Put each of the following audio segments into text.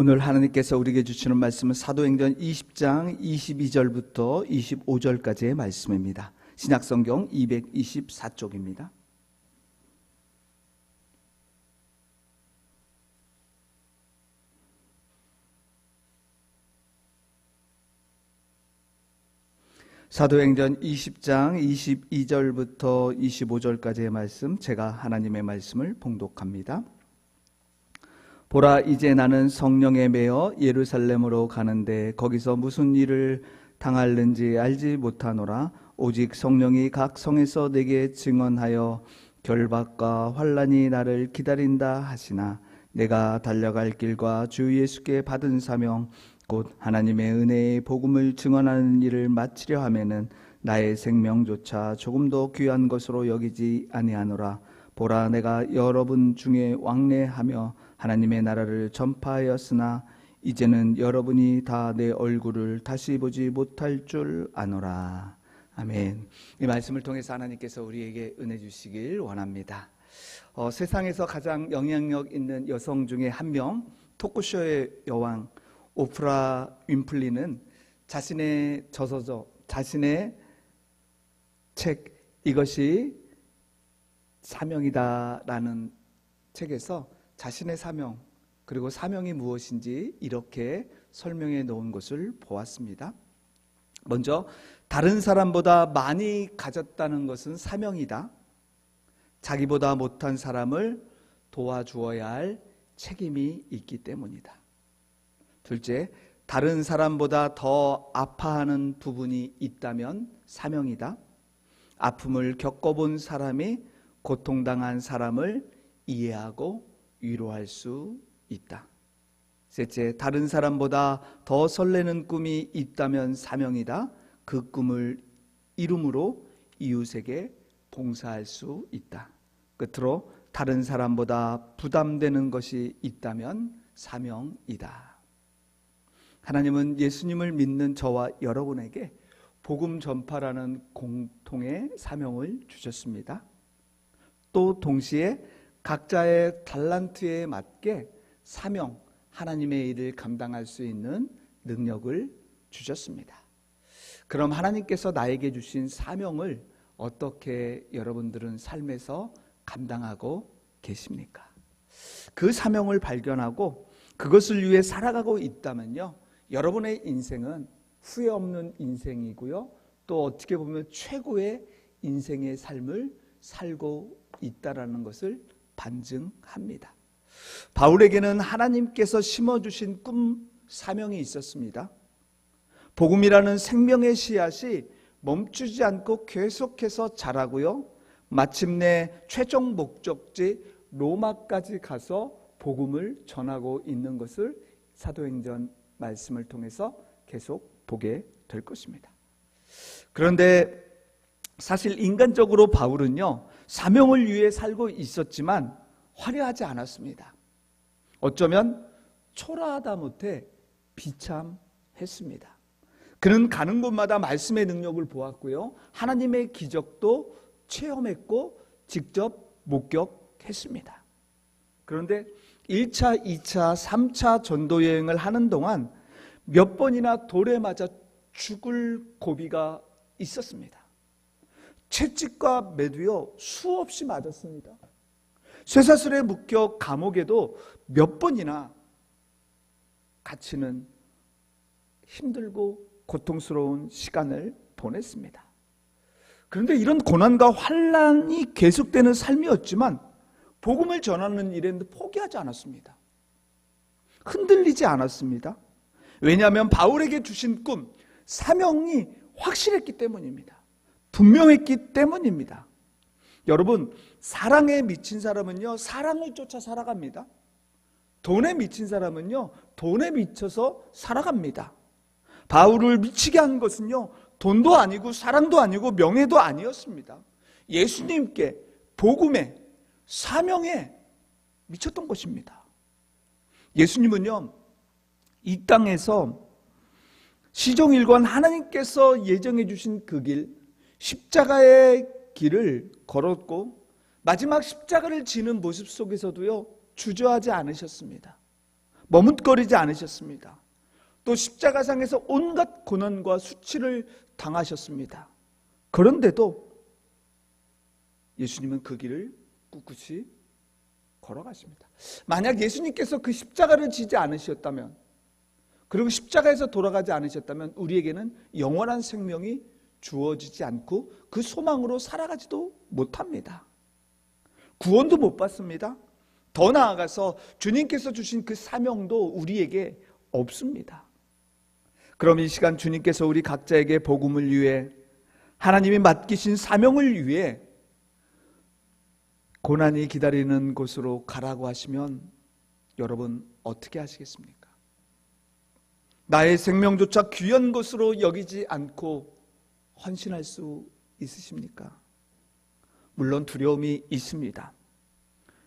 오늘 하나님께서 우리에게 주시는 말씀은 사도행전 20장 22절부터 25절까지의 말씀입니다. 신약성경 224쪽입니다. 사도행전 20장 22절부터 25절까지의 말씀, 제가 하나님의 말씀을 봉독합니다. 보라, 이제 나는 성령에 매여 예루살렘으로 가는데 거기서 무슨 일을 당할는지 알지 못하노라. 오직 성령이 각 성에서 내게 증언하여 결박과 환난이 나를 기다린다 하시나, 내가 달려갈 길과 주 예수께 받은 사명 곧 하나님의 은혜의 복음을 증언하는 일을 마치려 하면은 나의 생명조차 조금도 귀한 것으로 여기지 아니하노라. 보라, 내가 여러분 중에 왕래하며 하나님의 나라를 전파하였으나 이제는 여러분이 다 내 얼굴을 다시 보지 못할 줄 아노라. 아멘. 이 말씀을 통해서 하나님께서 우리에게 은혜 주시길 원합니다. 세상에서 가장 영향력 있는 여성 중에 한 명, 토크쇼의 여왕 오프라 윈플리는 자신의 저서죠, 자신의 책 이것이 사명이다라는 책에서 자신의 사명, 그리고 사명이 무엇인지 이렇게 설명해 놓은 것을 보았습니다. 먼저, 다른 사람보다 많이 가졌다는 것은 사명이다. 자기보다 못한 사람을 도와주어야 할 책임이 있기 때문이다. 둘째, 다른 사람보다 더 아파하는 부분이 있다면 사명이다. 아픔을 겪어본 사람이 고통당한 사람을 이해하고 위로할 수 있다. 셋째, 다른 사람보다 더 설레는 꿈이 있다면 사명이다. 그 꿈을 이룸으로 이웃에게 봉사할 수 있다. 끝으로, 다른 사람보다 부담되는 것이 있다면 사명이다. 하나님은 예수님을 믿는 저와 여러분에게 복음 전파라는 공통의 사명을 주셨습니다. 또 동시에 각자의 달란트에 맞게 사명, 하나님의 일을 감당할 수 있는 능력을 주셨습니다. 그럼 하나님께서 나에게 주신 사명을 어떻게 여러분들은 삶에서 감당하고 계십니까? 그 사명을 발견하고 그것을 위해 살아가고 있다면요, 여러분의 인생은 후회 없는 인생이고요, 또 어떻게 보면 최고의 인생의 삶을 살고 있다라는 것을 반증합니다. 바울에게는 하나님께서 심어주신 꿈, 사명이 있었습니다. 복음이라는 생명의 씨앗이 멈추지 않고 계속해서 자라고요, 마침내 최종 목적지 로마까지 가서 복음을 전하고 있는 것을 사도행전 말씀을 통해서 계속 보게 될 것입니다. 그런데 사실 인간적으로 바울은요, 사명을 위해 살고 있었지만 화려하지 않았습니다. 어쩌면 초라하다 못해 비참했습니다. 그는 가는 곳마다 말씀의 능력을 보았고요, 하나님의 기적도 체험했고 직접 목격했습니다. 그런데 1차, 2차, 3차 전도 여행을 하는 동안 몇 번이나 돌에 맞아 죽을 고비가 있었습니다. 채찍과 매도요, 수없이 맞았습니다. 쇠사슬에 묶여 감옥에도 몇 번이나 갇히는 힘들고 고통스러운 시간을 보냈습니다. 그런데 이런 고난과 환난이 계속되는 삶이었지만 복음을 전하는 일에는 포기하지 않았습니다. 흔들리지 않았습니다. 왜냐하면 바울에게 주신 꿈, 사명이 확실했기 때문입니다. 분명했기 때문입니다. 여러분, 사랑에 미친 사람은요, 사랑을 쫓아 살아갑니다. 돈에 미친 사람은요, 돈에 미쳐서 살아갑니다. 바울을 미치게 한 것은요, 돈도 아니고 사랑도 아니고 명예도 아니었습니다. 예수님께, 복음에, 사명에 미쳤던 것입니다. 예수님은요, 이 땅에서 시종일관 하나님께서 예정해 주신 그 길, 십자가의 길을 걸었고 마지막 십자가를 지는 모습 속에서도요, 주저하지 않으셨습니다. 머뭇거리지 않으셨습니다. 또 십자가상에서 온갖 고난과 수치를 당하셨습니다. 그런데도 예수님은 그 길을 꿋꿋이 걸어가십니다. 만약 예수님께서 그 십자가를 지지 않으셨다면, 그리고 십자가에서 돌아가지 않으셨다면 우리에게는 영원한 생명이 주어지지 않고 그 소망으로 살아가지도 못합니다. 구원도 못 받습니다. 더 나아가서 주님께서 주신 그 사명도 우리에게 없습니다. 그럼 이 시간 주님께서 우리 각자에게 복음을 위해, 하나님이 맡기신 사명을 위해 고난이 기다리는 곳으로 가라고 하시면 여러분 어떻게 하시겠습니까? 나의 생명조차 귀한 것으로 여기지 않고 헌신할 수 있으십니까? 물론 두려움이 있습니다.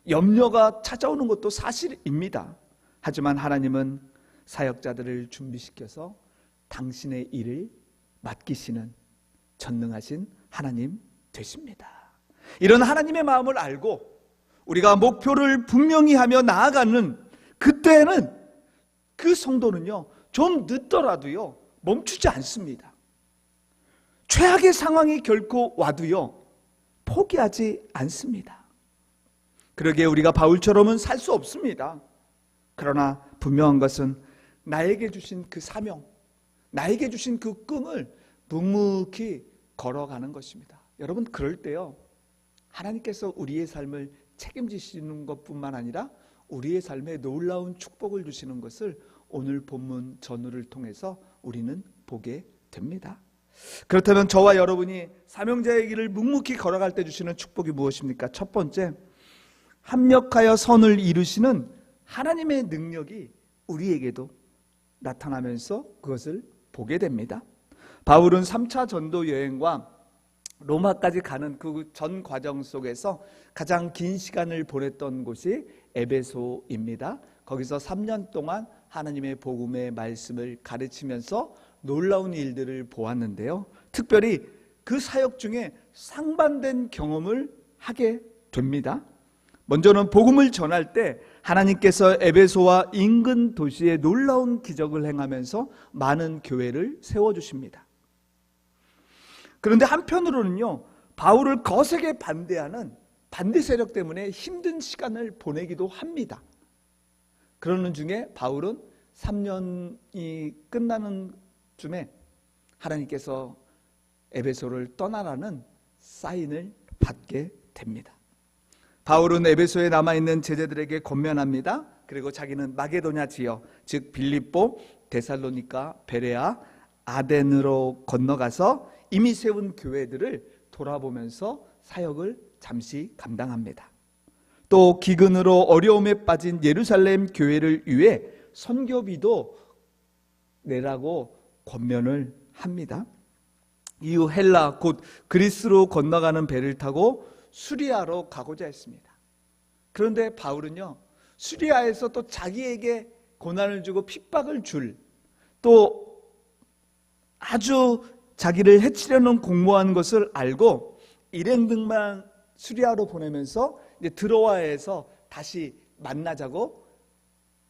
염려가 찾아오는 것도 사실입니다. 하지만 하나님은 사역자들을 준비시켜서 당신의 일을 맡기시는 전능하신 하나님 되십니다. 이런 하나님의 마음을 알고 우리가 목표를 분명히 하며 나아가는 그때는 그 성도는요, 좀 늦더라도요 멈추지 않습니다. 최악의 상황이 결코 와도요 포기하지 않습니다. 그러기에 우리가 바울처럼은 살 수 없습니다. 그러나 분명한 것은 나에게 주신 그 사명, 나에게 주신 그 끈을 묵묵히 걸어가는 것입니다. 여러분, 그럴 때요 하나님께서 우리의 삶을 책임지시는 것뿐만 아니라 우리의 삶에 놀라운 축복을 주시는 것을 오늘 본문 전후를 통해서 우리는 보게 됩니다. 그렇다면 저와 여러분이 사명자의 길을 묵묵히 걸어갈 때 주시는 축복이 무엇입니까? 첫 번째, 합력하여 선을 이루시는 하나님의 능력이 우리에게도 나타나면서 그것을 보게 됩니다. 바울은 3차 전도 여행과 로마까지 가는 그 전 과정 속에서 가장 긴 시간을 보냈던 곳이 에베소입니다. 거기서 3년 동안 하나님의 복음의 말씀을 가르치면서 놀라운 일들을 보았는데요. 특별히 그 사역 중에 상반된 경험을 하게 됩니다. 먼저는 복음을 전할 때 하나님께서 에베소와 인근 도시에 놀라운 기적을 행하면서 많은 교회를 세워주십니다. 그런데 한편으로는요, 바울을 거세게 반대하는 반대 세력 때문에 힘든 시간을 보내기도 합니다. 그러는 중에 바울은 3년이 끝나는 쯤에 하나님께서 에베소를 떠나라는 사인을 받게 됩니다. 바울은 에베소에 남아있는 제자들에게 권면합니다. 그리고 자기는 마게도냐 지역, 즉 빌립보, 데살로니가, 베레아, 아덴으로 건너가서 이미 세운 교회들을 돌아보면서 사역을 잠시 감당합니다. 또 기근으로 어려움에 빠진 예루살렘 교회를 위해 선교비도 내라고 권면을 합니다. 이후 헬라 곧 그리스로 건너가는 배를 타고 수리아로 가고자 했습니다. 그런데 바울은요, 수리아에서 또 자기에게 고난을 주고 핍박을 줄, 또 아주 자기를 해치려는 공모한 것을 알고 일행 등만 수리아로 보내면서 이제 드로아에서 다시 만나자고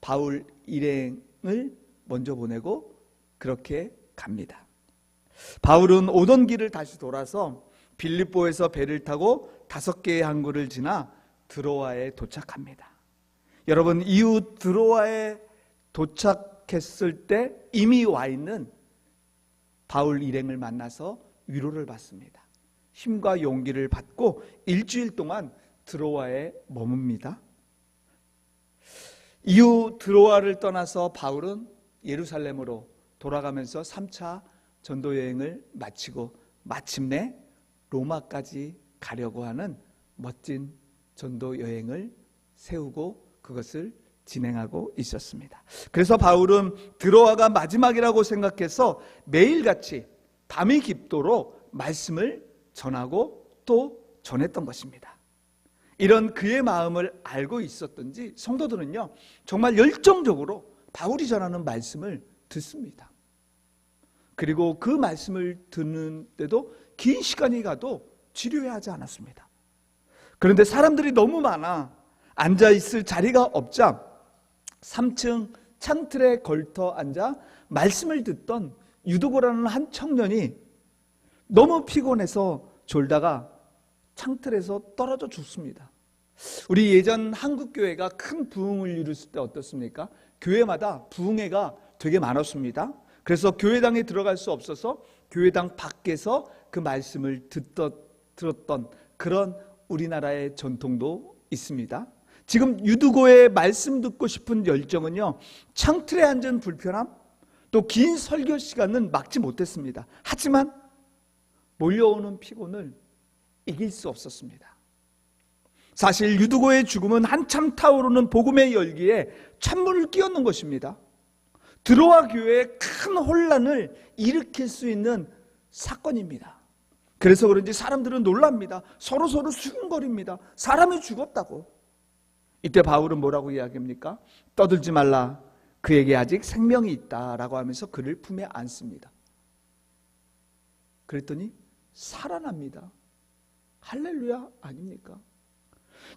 바울 일행을 먼저 보내고 그렇게 갑니다. 바울은 오던 길을 다시 돌아서 빌립보에서 배를 타고 5개의 항구를 지나 드로아에 도착합니다. 여러분, 이후 드로아에 도착했을 때 이미 와 있는 바울 일행을 만나서 위로를 받습니다. 힘과 용기를 받고 일주일 동안 드로아에 머뭅니다. 이후 드로아를 떠나서 바울은 예루살렘으로 돌아가면서 3차 전도 여행을 마치고 마침내 로마까지 가려고 하는 멋진 전도 여행을 세우고 그것을 진행하고 있었습니다. 그래서 바울은 드로아가 마지막이라고 생각해서 매일같이 밤이 깊도록 말씀을 전하고 또 전했던 것입니다. 이런 그의 마음을 알고 있었던지 성도들은요, 정말 열정적으로 바울이 전하는 말씀을 듣습니다. 그리고 그 말씀을 듣는데도 긴 시간이 가도 지루해 하지 않았습니다. 그런데 사람들이 너무 많아 앉아있을 자리가 없자 3층 창틀에 걸터 앉아 말씀을 듣던 유두고라는 한 청년이 너무 피곤해서 졸다가 창틀에서 떨어져 죽습니다. 우리 예전 한국교회가 큰 부흥을 이뤘을 때 어떻습니까? 교회마다 부흥회가 되게 많았습니다. 그래서 교회당에 들어갈 수 없어서 교회당 밖에서 그 말씀을 들었던 그런 우리나라의 전통도 있습니다. 지금 유두고의 말씀 듣고 싶은 열정은요, 창틀에 앉은 불편함, 또 긴 설교 시간은 막지 못했습니다. 하지만 몰려오는 피곤을 이길 수 없었습니다. 사실 유두고의 죽음은 한참 타오르는 복음의 열기에 찬물을 끼얹는 것입니다. 드로아 교회에 큰 혼란을 일으킬 수 있는 사건입니다. 그래서 그런지 사람들은 놀랍니다. 서로 수군거립니다. 사람이 죽었다고. 이때 바울은 뭐라고 이야기합니까? 떠들지 말라. 그에게 아직 생명이 있다라고 하면서 그를 품에 안습니다. 그랬더니 살아납니다. 할렐루야 아닙니까?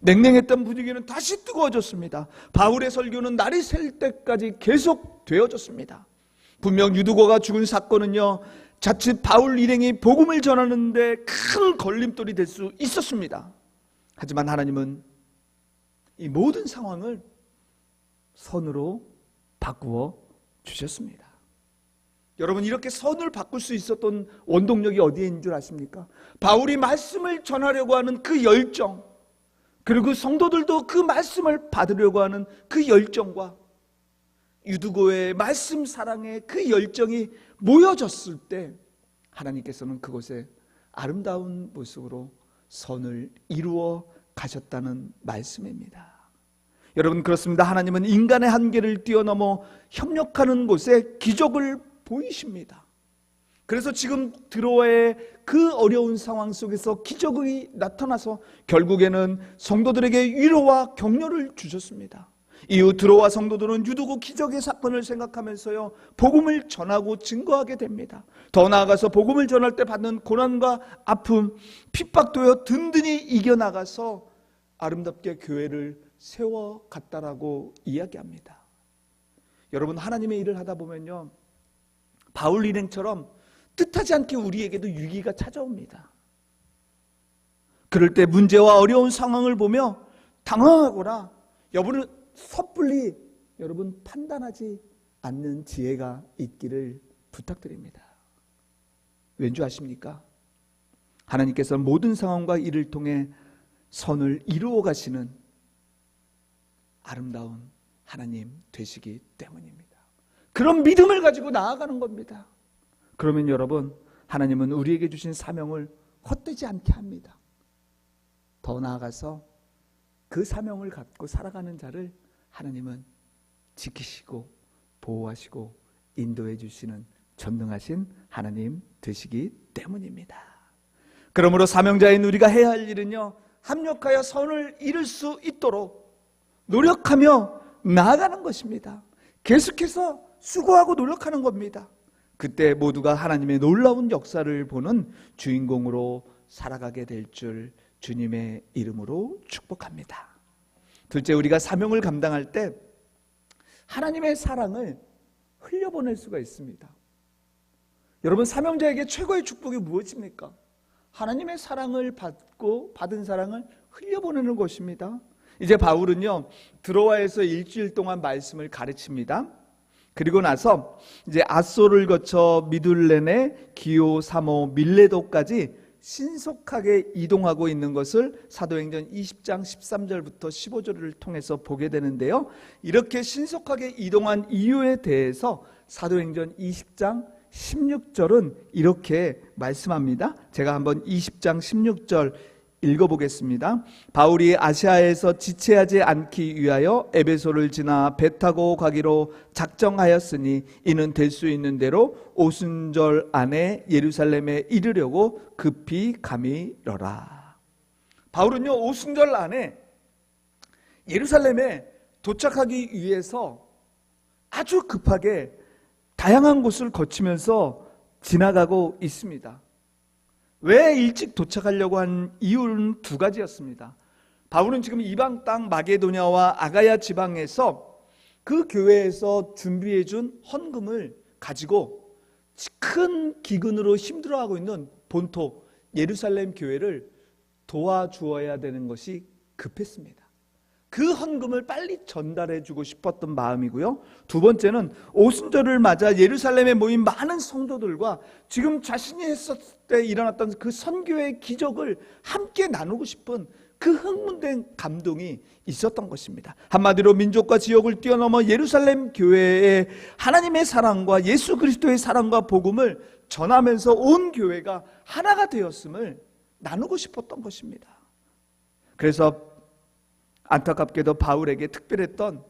냉랭했던 분위기는 다시 뜨거워졌습니다. 바울의 설교는 날이 셀 때까지 계속 되어졌습니다. 분명 유두고가 죽은 사건은요, 자칫 바울 일행이 복음을 전하는데 큰 걸림돌이 될 수 있었습니다. 하지만 하나님은 이 모든 상황을 선으로 바꾸어 주셨습니다. 여러분, 이렇게 선을 바꿀 수 있었던 원동력이 어디에 있는 줄 아십니까? 바울이 말씀을 전하려고 하는 그 열정, 그리고 성도들도 그 말씀을 받으려고 하는 그 열정과 유두고의 말씀 사랑의 그 열정이 모여졌을 때 하나님께서는 그곳에 아름다운 모습으로 선을 이루어 가셨다는 말씀입니다. 여러분, 그렇습니다. 하나님은 인간의 한계를 뛰어넘어 협력하는 곳에 기적을 보이십니다. 그래서 지금 드로아의 그 어려운 상황 속에서 기적이 나타나서 결국에는 성도들에게 위로와 격려를 주셨습니다. 이후 드로아 성도들은 유두고 기적의 사건을 생각하면서요, 복음을 전하고 증거하게 됩니다. 더 나아가서 복음을 전할 때 받는 고난과 아픔, 핍박도요 든든히 이겨나가서 아름답게 교회를 세워갔다라고 이야기합니다. 여러분, 하나님의 일을 하다 보면요, 바울 일행처럼 뜻하지 않게 우리에게도 위기가 찾아옵니다. 그럴 때 문제와 어려운 상황을 보며 당황하거나 여러분은 섣불리 여러분 판단하지 않는 지혜가 있기를 부탁드립니다. 왠지 아십니까? 하나님께서 모든 상황과 일을 통해 선을 이루어 가시는 아름다운 하나님 되시기 때문입니다. 그런 믿음을 가지고 나아가는 겁니다. 그러면 여러분, 하나님은 우리에게 주신 사명을 헛되지 않게 합니다. 더 나아가서 그 사명을 갖고 살아가는 자를 하나님은 지키시고 보호하시고 인도해 주시는 전능하신 하나님 되시기 때문입니다. 그러므로 사명자인 우리가 해야 할 일은요, 합력하여 선을 이룰 수 있도록 노력하며 나아가는 것입니다. 계속해서 수고하고 노력하는 겁니다. 그때 모두가 하나님의 놀라운 역사를 보는 주인공으로 살아가게 될 줄 주님의 이름으로 축복합니다. 둘째, 우리가 사명을 감당할 때 하나님의 사랑을 흘려보낼 수가 있습니다. 여러분, 사명자에게 최고의 축복이 무엇입니까? 하나님의 사랑을 받은 사랑을 흘려보내는 것입니다. 이제 바울은요, 드로아에서 일주일 동안 말씀을 가르칩니다. 그리고 나서 이제 앗소를 거쳐 미둘레네, 기오, 사모, 밀레도까지 신속하게 이동하고 있는 것을 사도행전 20장 13절부터 15절을 통해서 보게 되는데요, 이렇게 신속하게 이동한 이유에 대해서 사도행전 20장 16절은 이렇게 말씀합니다. 제가 한번 20장 16절 읽어보겠습니다. 바울이 아시아에서 지체하지 않기 위하여 에베소를 지나 배 타고 가기로 작정하였으니 이는 될 수 있는 대로 오순절 안에 예루살렘에 이르려고 급히 감이러라. 바울은요, 오순절 안에 예루살렘에 도착하기 위해서 아주 급하게 다양한 곳을 거치면서 지나가고 있습니다. 왜 일찍 도착하려고 한 이유는 두 가지였습니다. 바울은 지금 이방 땅 마게도냐와 아가야 지방에서 그 교회에서 준비해 준 헌금을 가지고 큰 기근으로 힘들어하고 있는 본토 예루살렘 교회를 도와주어야 되는 것이 급했습니다. 그 헌금을 빨리 전달해 주고 싶었던 마음이고요. 두 번째는 오순절을 맞아 예루살렘에 모인 많은 성도들과 지금 자신이 했을 때 일어났던 그 선교의 기적을 함께 나누고 싶은 그 흥분된 감동이 있었던 것입니다. 한마디로 민족과 지역을 뛰어넘어 예루살렘 교회의 하나님의 사랑과 예수 그리스도의 사랑과 복음을 전하면서 온 교회가 하나가 되었음을 나누고 싶었던 것입니다. 그래서 안타깝게도 바울에게 특별했던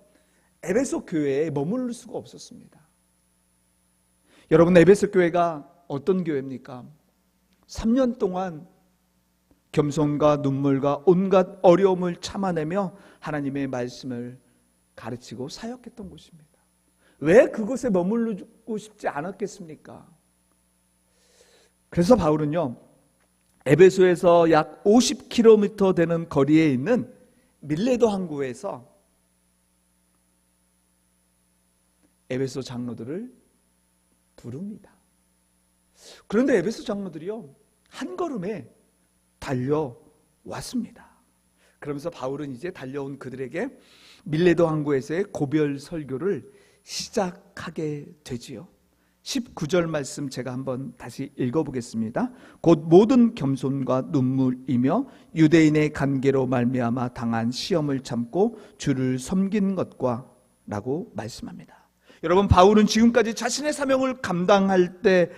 에베소 교회에 머무를 수가 없었습니다. 여러분, 에베소 교회가 어떤 교회입니까? 3년 동안 겸손과 눈물과 온갖 어려움을 참아내며 하나님의 말씀을 가르치고 사역했던 곳입니다. 왜 그곳에 머무르고 싶지 않았겠습니까? 그래서 바울은요, 에베소에서 약 50km 되는 거리에 있는 밀레도 항구에서 에베소 장로들을 부릅니다. 그런데 에베소 장로들이요, 한 걸음에 달려왔습니다. 그러면서 바울은 이제 달려온 그들에게 밀레도 항구에서의 고별 설교를 시작하게 되지요. 19절 말씀 제가 한번 다시 읽어보겠습니다. 곧 모든 겸손과 눈물이며 유대인의 관계로 말미암아 당한 시험을 참고 주를 섬긴 것과 라고 말씀합니다. 여러분, 바울은 지금까지 자신의 사명을 감당할 때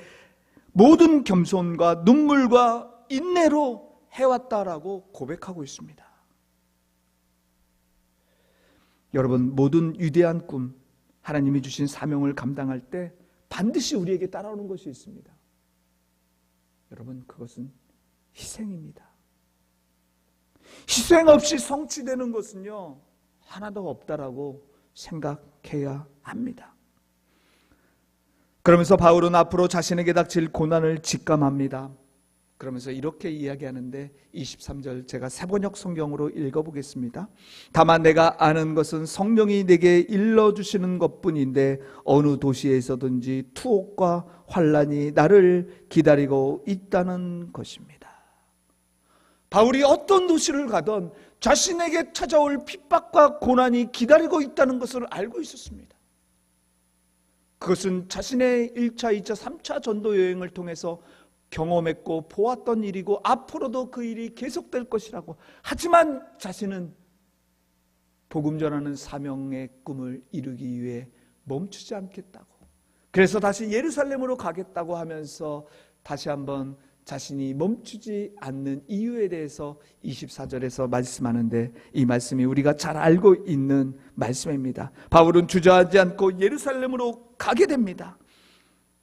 모든 겸손과 눈물과 인내로 해왔다라고 고백하고 있습니다. 여러분, 모든 위대한 꿈, 하나님이 주신 사명을 감당할 때 반드시 우리에게 따라오는 것이 있습니다. 여러분, 그것은 희생입니다. 희생 없이 성취되는 것은요, 하나도 없다라고 생각해야 합니다. 그러면서 바울은 앞으로 자신에게 닥칠 고난을 직감합니다. 그러면서 이렇게 이야기하는데 23절 제가 새번역 성경으로 읽어보겠습니다. 다만 내가 아는 것은 성령이 내게 일러주시는 것뿐인데 어느 도시에서든지 투옥과 환난이 나를 기다리고 있다는 것입니다. 바울이 어떤 도시를 가던 자신에게 찾아올 핍박과 고난이 기다리고 있다는 것을 알고 있었습니다. 그것은 자신의 1차, 2차, 3차 전도 여행을 통해서 경험했고 보았던 일이고 앞으로도 그 일이 계속될 것이라고. 하지만 자신은 복음 전하는 사명의 꿈을 이루기 위해 멈추지 않겠다고, 그래서 다시 예루살렘으로 가겠다고 하면서 다시 한번 자신이 멈추지 않는 이유에 대해서 24절에서 말씀하는데, 이 말씀이 우리가 잘 알고 있는 말씀입니다. 바울은 주저하지 않고 예루살렘으로 가게 됩니다.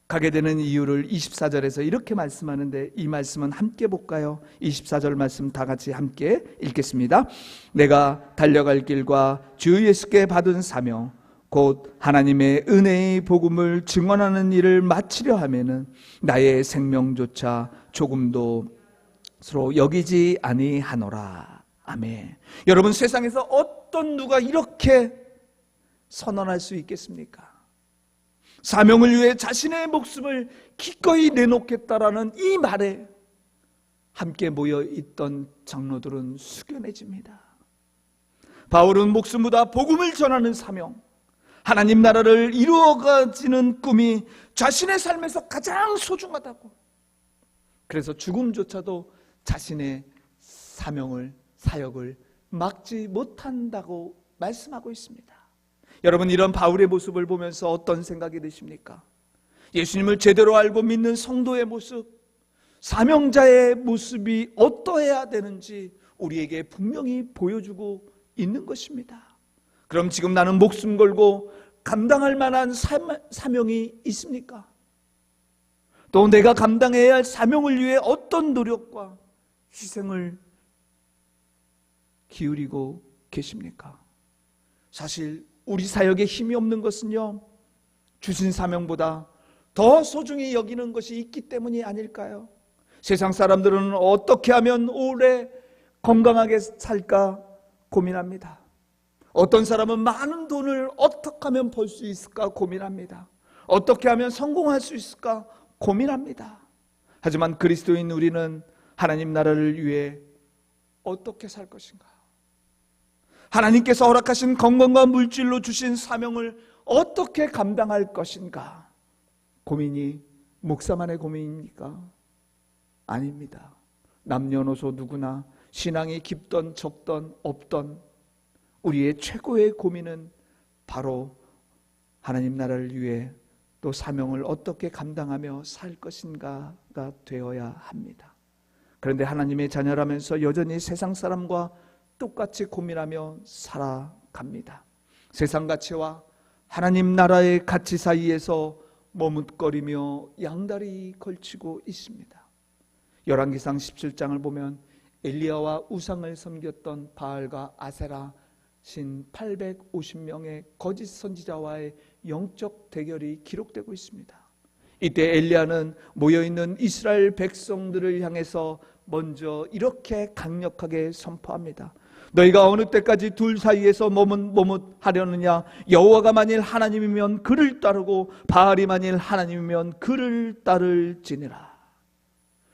가게 되는 이유를 24절에서 이렇게 말씀하는데, 이 말씀은 함께 볼까요? 24절 말씀 다 같이 함께 읽겠습니다. 내가 달려갈 길과 주 예수께 받은 사명 곧 하나님의 은혜의 복음을 증언하는 일을 마치려 하면은 나의 생명조차 조금도 서로 여기지 아니하노라. 아멘. 여러분, 세상에서 어떤 누가 이렇게 선언할 수 있겠습니까? 사명을 위해 자신의 목숨을 기꺼이 내놓겠다라는 이 말에 함께 모여 있던 장로들은 숙연해집니다. 바울은 목숨보다 복음을 전하는 사명, 하나님 나라를 이루어가지는 꿈이 자신의 삶에서 가장 소중하다고, 그래서 죽음조차도 자신의 사명을, 사역을 막지 못한다고 말씀하고 있습니다. 여러분, 이런 바울의 모습을 보면서 어떤 생각이 드십니까? 예수님을 제대로 알고 믿는 성도의 모습, 사명자의 모습이 어떠해야 되는지 우리에게 분명히 보여주고 있는 것입니다. 그럼 지금 나는 목숨 걸고 감당할 만한 사명이 있습니까? 또 내가 감당해야 할 사명을 위해 어떤 노력과 희생을 기울이고 계십니까? 사실 우리 사역에 힘이 없는 것은요, 주신 사명보다 더 소중히 여기는 것이 있기 때문이 아닐까요? 세상 사람들은 어떻게 하면 오래 건강하게 살까 고민합니다. 어떤 사람은 많은 돈을 어떻게 하면 벌 수 있을까 고민합니다. 어떻게 하면 성공할 수 있을까 고민합니다. 하지만 그리스도인 우리는 하나님 나라를 위해 어떻게 살 것인가? 하나님께서 허락하신 건강과 물질로 주신 사명을 어떻게 감당할 것인가? 고민이 목사만의 고민입니까? 아닙니다. 남녀노소 누구나 신앙이 깊던 적던 없던 우리의 최고의 고민은 바로 하나님 나라를 위해 또 사명을 어떻게 감당하며 살 것인가가 되어야 합니다. 그런데 하나님의 자녀라면서 여전히 세상 사람과 똑같이 고민하며 살아갑니다. 세상 가치와 하나님 나라의 가치 사이에서 머뭇거리며 양다리 걸치고 있습니다. 열왕기상 17장을 보면 엘리야와 우상을 섬겼던 바알과 아세라 신 850명의 거짓 선지자와의 영적 대결이 기록되고 있습니다. 이때 엘리야는 모여있는 이스라엘 백성들을 향해서 먼저 이렇게 강력하게 선포합니다. 너희가 어느 때까지 둘 사이에서 머뭇하려느냐? 여호와가 만일 하나님이면 그를 따르고 바알이 만일 하나님이면 그를 따를지니라.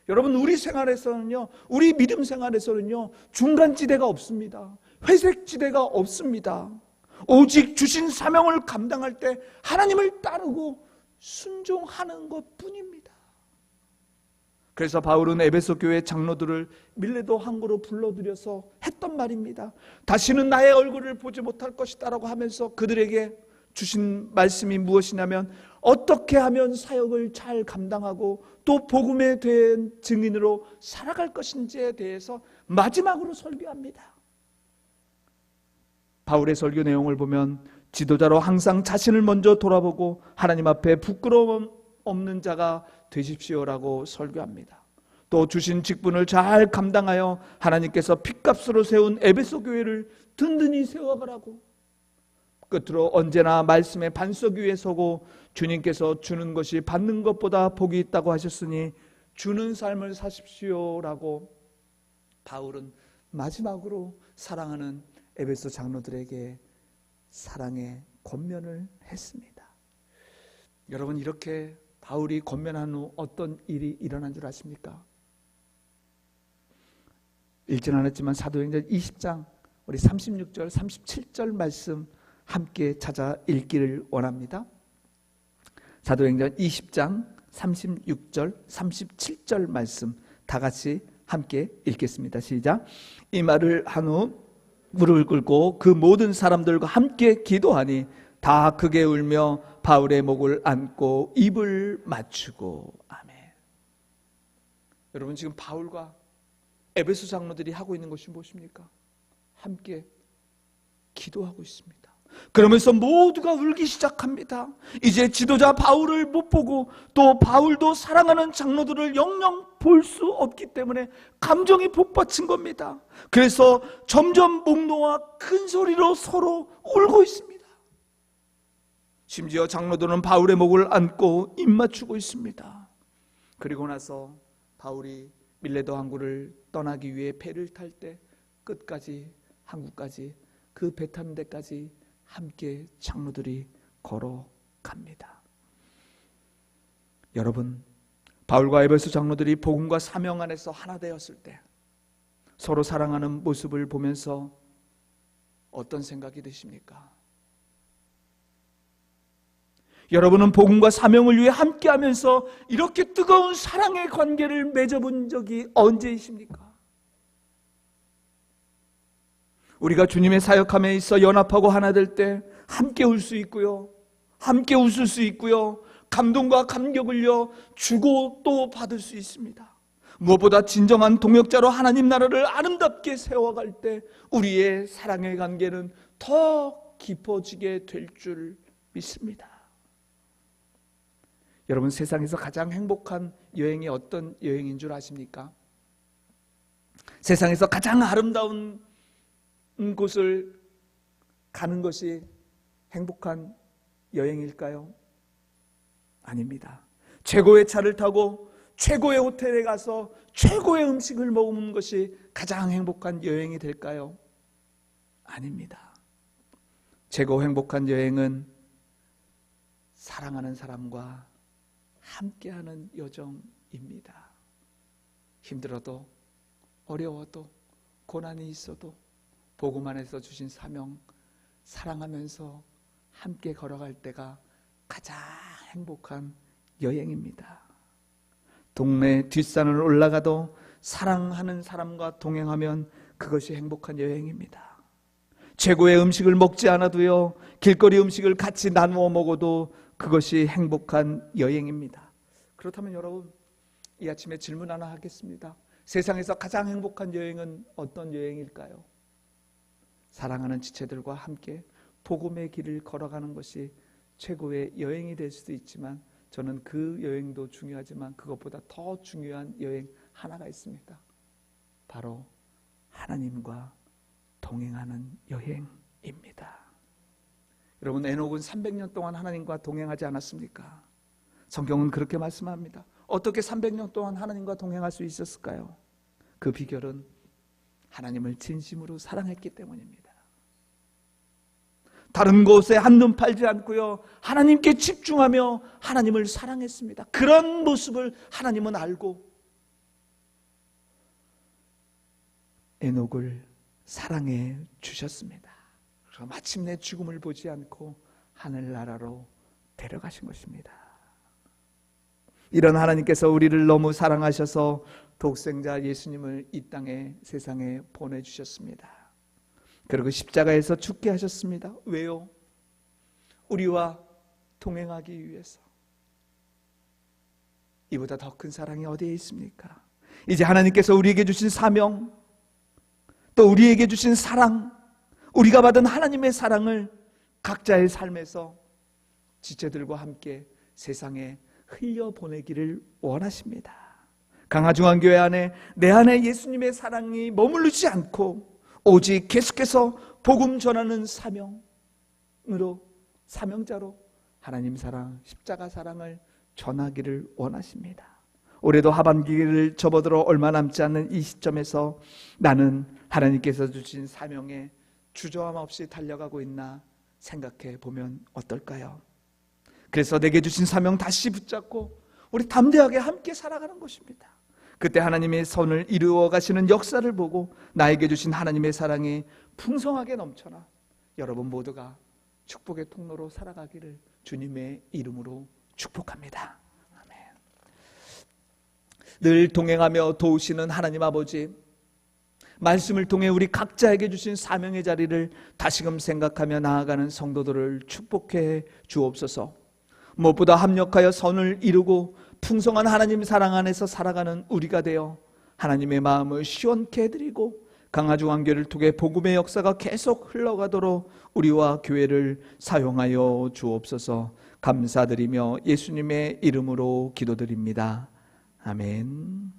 여러분, 우리 생활에서는요, 우리 믿음 생활에서는요, 중간지대가 없습니다. 회색지대가 없습니다. 오직 주신 사명을 감당할 때 하나님을 따르고 순종하는 것뿐입니다. 그래서 바울은 에베소 교회 장로들을 밀레도 항구로 불러들여서 했던 말입니다. 다시는 나의 얼굴을 보지 못할 것이다 라고 하면서 그들에게 주신 말씀이 무엇이냐면 어떻게 하면 사역을 잘 감당하고 또 복음에 대한 증인으로 살아갈 것인지에 대해서 마지막으로 설교합니다. 바울의 설교 내용을 보면 지도자로 항상 자신을 먼저 돌아보고 하나님 앞에 부끄러움 없는 자가 되십시오라고 설교합니다. 또 주신 직분을 잘 감당하여 하나님께서 핏값으로 세운 에베소 교회를 든든히 세워가라고, 끝으로 언제나 말씀의 반석 위에 서고 주님께서 주는 것이 받는 것보다 복이 있다고 하셨으니 주는 삶을 사십시오라고 바울은 마지막으로 사랑하는 에베소 장로들에게 사랑의 권면을 했습니다. 여러분, 이렇게 바울이 권면한 후 어떤 일이 일어난 줄 아십니까? 읽지는 않았지만 사도행전 20장 우리 36절 37절 말씀 함께 찾아 읽기를 원합니다. 사도행전 20장 36절 37절 말씀 다 같이 함께 읽겠습니다. 시작. 이 말을 한 후 무릎을 꿇고 그 모든 사람들과 함께 기도하니 다 크게 울며 바울의 목을 안고 입을 맞추고. 아멘. 여러분, 지금 바울과 에베소 장로들이 하고 있는 것이 무엇입니까? 함께 기도하고 있습니다. 그러면서 모두가 울기 시작합니다. 이제 지도자 바울을 못 보고 또 바울도 사랑하는 장로들을 영영 볼 수 없기 때문에 감정이 복받친 겁니다. 그래서 점점 목 놓아 큰 소리로 서로 울고 있습니다. 심지어 장로들은 바울의 목을 안고 입 맞추고 있습니다. 그리고 나서 바울이 밀레도 항구를 떠나기 위해 배를 탈 때 끝까지 항구까지 그 배 타는 데까지 함께 장로들이 걸어갑니다. 여러분, 바울과 에베소 장로들이 복음과 사명 안에서 하나 되었을 때 서로 사랑하는 모습을 보면서 어떤 생각이 드십니까? 여러분은 복음과 사명을 위해 함께하면서 이렇게 뜨거운 사랑의 관계를 맺어본 적이 언제이십니까? 우리가 주님의 사역함에 있어 연합하고 하나 될 때 함께 울 수 있고요, 함께 웃을 수 있고요, 감동과 감격을요 주고 또 받을 수 있습니다. 무엇보다 진정한 동역자로 하나님 나라를 아름답게 세워갈 때 우리의 사랑의 관계는 더 깊어지게 될 줄 믿습니다. 여러분, 세상에서 가장 행복한 여행이 어떤 여행인 줄 아십니까? 세상에서 가장 아름다운 곳을 가는 것이 행복한 여행일까요? 아닙니다. 최고의 차를 타고 최고의 호텔에 가서 최고의 음식을 먹는 것이 가장 행복한 여행이 될까요? 아닙니다. 최고 행복한 여행은 사랑하는 사람과 함께하는 여정입니다. 힘들어도 어려워도 고난이 있어도 복음 안에서 주신 사명 사랑하면서 함께 걸어갈 때가 가장 행복한 여행입니다. 동네 뒷산을 올라가도 사랑하는 사람과 동행하면 그것이 행복한 여행입니다. 최고의 음식을 먹지 않아도요, 길거리 음식을 같이 나누어 먹어도 그것이 행복한 여행입니다. 그렇다면 여러분, 이 아침에 질문 하나 하겠습니다. 세상에서 가장 행복한 여행은 어떤 여행일까요? 사랑하는 지체들과 함께 복음의 길을 걸어가는 것이 최고의 여행이 될 수도 있지만, 저는 그 여행도 중요하지만 그것보다 더 중요한 여행 하나가 있습니다. 바로 하나님과 동행하는 여행입니다. 여러분, 에녹은 300년 동안 하나님과 동행하지 않았습니까? 성경은 그렇게 말씀합니다. 어떻게 300년 동안 하나님과 동행할 수 있었을까요? 그 비결은 하나님을 진심으로 사랑했기 때문입니다. 다른 곳에 한눈 팔지 않고요, 하나님께 집중하며 하나님을 사랑했습니다. 그런 모습을 하나님은 알고 에녹을 사랑해 주셨습니다. 그래서 마침내 죽음을 보지 않고 하늘나라로 데려가신 것입니다. 이런 하나님께서 우리를 너무 사랑하셔서 독생자 예수님을 이 땅에 세상에 보내주셨습니다. 그리고 십자가에서 죽게 하셨습니다. 왜요? 우리와 동행하기 위해서. 이보다 더 큰 사랑이 어디에 있습니까? 이제 하나님께서 우리에게 주신 사명, 또 우리에게 주신 사랑, 우리가 받은 하나님의 사랑을 각자의 삶에서 지체들과 함께 세상에 흘려보내기를 원하십니다. 강화중앙교회 안에 내 안에 예수님의 사랑이 머무르지 않고 오직 계속해서 복음 전하는 사명으로, 사명자로 하나님 사랑, 십자가 사랑을 전하기를 원하십니다. 올해도 하반기를 접어들어 얼마 남지 않는 이 시점에서 나는 하나님께서 주신 사명에 주저함 없이 달려가고 있나 생각해 보면 어떨까요? 그래서 내게 주신 사명 다시 붙잡고 우리 담대하게 함께 살아가는 것입니다. 그때 하나님의 선을 이루어 가시는 역사를 보고 나에게 주신 하나님의 사랑이 풍성하게 넘쳐나 여러분 모두가 축복의 통로로 살아가기를 주님의 이름으로 축복합니다. 아멘. 늘 동행하며 도우시는 하나님 아버지, 말씀을 통해 우리 각자에게 주신 사명의 자리를 다시금 생각하며 나아가는 성도들을 축복해 주옵소서. 무엇보다 합력하여 선을 이루고 풍성한 하나님 사랑 안에서 살아가는 우리가 되어 하나님의 마음을 시원케 해드리고 강화중앙교회를 통해 복음의 역사가 계속 흘러가도록 우리와 교회를 사용하여 주옵소서. 감사드리며 예수님의 이름으로 기도드립니다. 아멘.